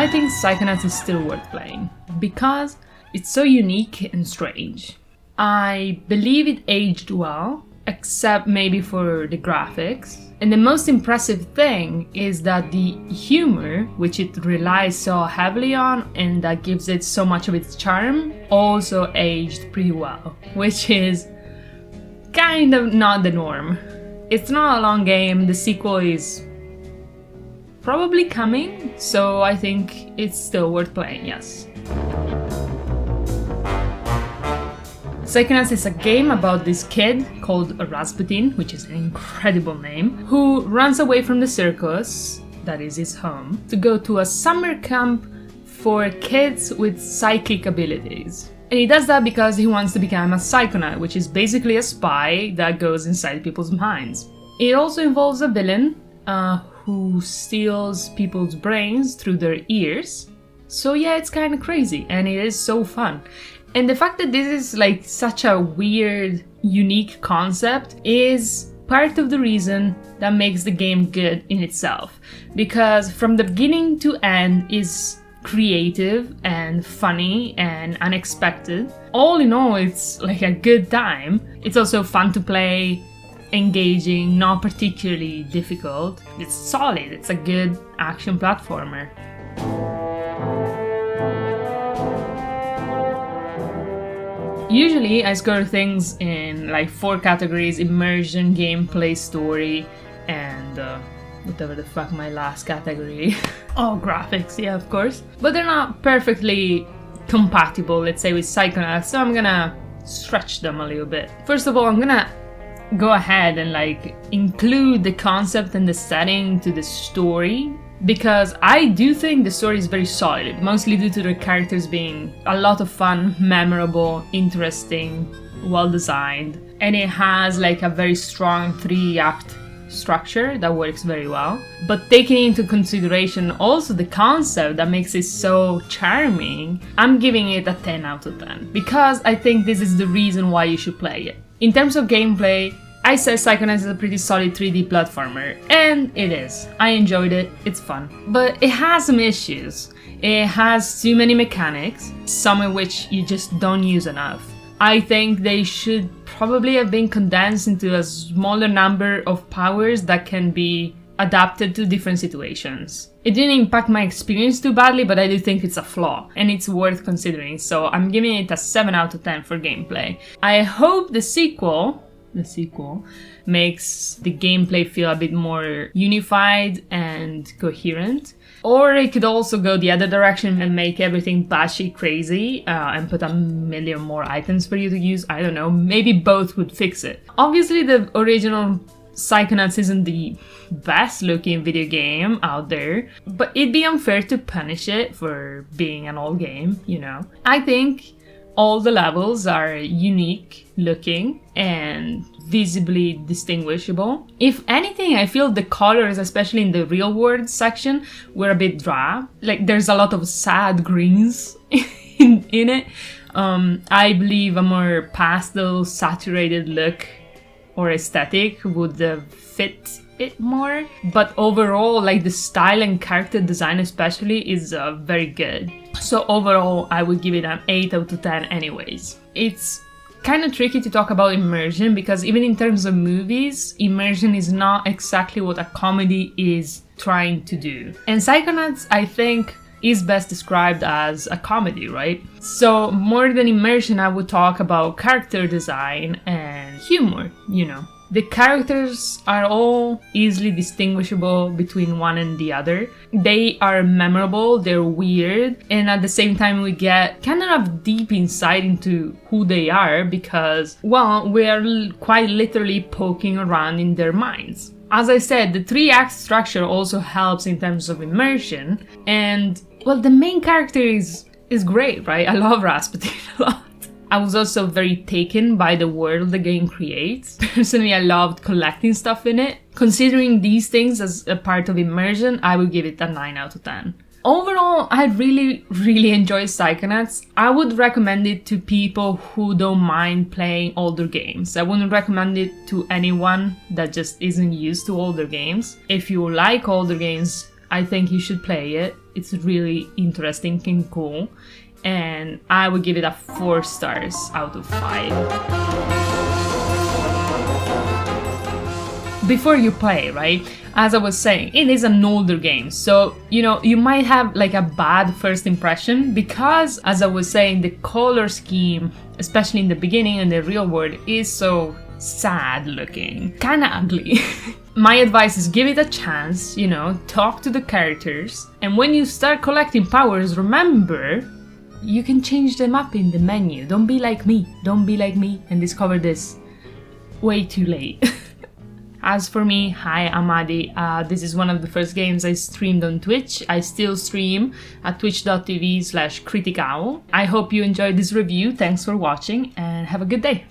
I think Psychonauts is still worth playing because it's so unique and strange. I believe it aged well, except maybe for the graphics. And the most impressive thing is that the humor, which it relies so heavily on and that gives it so much of its charm, also aged pretty well, which is kind of not the norm. It's not a long game, the sequel is probably coming, so I think it's still worth playing, yes. Psychonauts is a game about this kid called Razputin, which is an incredible name, who runs away from the circus, that is his home, to go to a summer camp for kids with psychic abilities. And he does that because he wants to become a psychonaut, which is basically a spy that goes inside people's minds. It also involves a villain who steals people's brains through their ears. So yeah, it's kind of crazy and it is so fun. And the fact that this is like such a weird, unique concept is part of the reason that makes the game good in itself. Because from the beginning to end is creative and funny and unexpected. All in all, it's like a good time. It's also fun to play, engaging, not particularly difficult. It's solid, it's a good action platformer. Usually I score things in like 4 categories: immersion, gameplay, story, and whatever the fuck my last category. Oh, graphics, yeah, of course. But they're not perfectly compatible, let's say, with Psychonauts, so I'm gonna stretch them a little bit. First of all, I'm gonna go ahead and like include the concept and the setting to the story, because I do think the story is very solid, mostly due to the characters being a lot of fun, memorable, interesting, well designed, and it has like a very strong 3-act structure that works very well. But taking into consideration also the concept that makes it so charming, I'm giving it a 10 out of 10, because I think this is the reason why you should play it. In terms of gameplay, I said Psychonauts is a pretty solid 3D platformer, and it is. I enjoyed it, it's fun. But it has some issues. It has too many mechanics, some of which you just don't use enough. I think they should probably have been condensed into a smaller number of powers that can be adapted to different situations. It didn't impact my experience too badly, but I do think it's a flaw, and it's worth considering, so I'm giving it a 7 out of 10 for gameplay. I hope the sequel makes the gameplay feel a bit more unified and coherent. Or it could also go the other direction and make everything batshit crazy and put a million more items for you to use. I don't know, maybe both would fix it. Obviously the original Psychonauts isn't the best looking video game out there, but it'd be unfair to punish it for being an old game, you know. I think all the levels are unique looking and visibly distinguishable. If anything, I feel the colors, especially in the real world section, were a bit drab. Like there's a lot of sad greens in it. I believe a more pastel saturated look or aesthetic would fit it more. But overall, like the style and character design especially is very good. So overall, I would give it an 8 out of 10 anyways. It's kind of tricky to talk about immersion because even in terms of movies, immersion is not exactly what a comedy is trying to do. And Psychonauts, I think, is best described as a comedy, right? So more than immersion, I would talk about character design and humor, you know. The characters are all easily distinguishable between one and the other. They are memorable, they're weird, and at the same time we get kind of deep insight into who they are because, well, we are quite literally poking around in their minds. As I said, the 3-act structure also helps in terms of immersion, and, well, the main character is great, right? I love Razputin a lot. I was also very taken by the world the game creates. Personally, I loved collecting stuff in it. Considering these things as a part of immersion, I would give it a 9 out of 10. Overall, I really enjoy Psychonauts. I would recommend it to people who don't mind playing older games. I wouldn't recommend it to anyone that just isn't used to older games. If you like older games, I think you should play it. It's really interesting and cool. And I would give it a 4 stars out of 5. Before you play, right? As I was saying, it is an older game, so you might have like a bad first impression because, as I was saying, the color scheme, especially in the beginning and the real world, is so sad looking, kind of ugly. My advice is give it a chance, talk to the characters, and when you start collecting powers, remember you can change them up in the menu. Don't be like me and discover this way too late. As for me, hi, I'm Adi. This is one of the first games I streamed on Twitch. I still stream at twitch.tv/criticao. I hope you enjoyed this review. Thanks for watching and have a good day.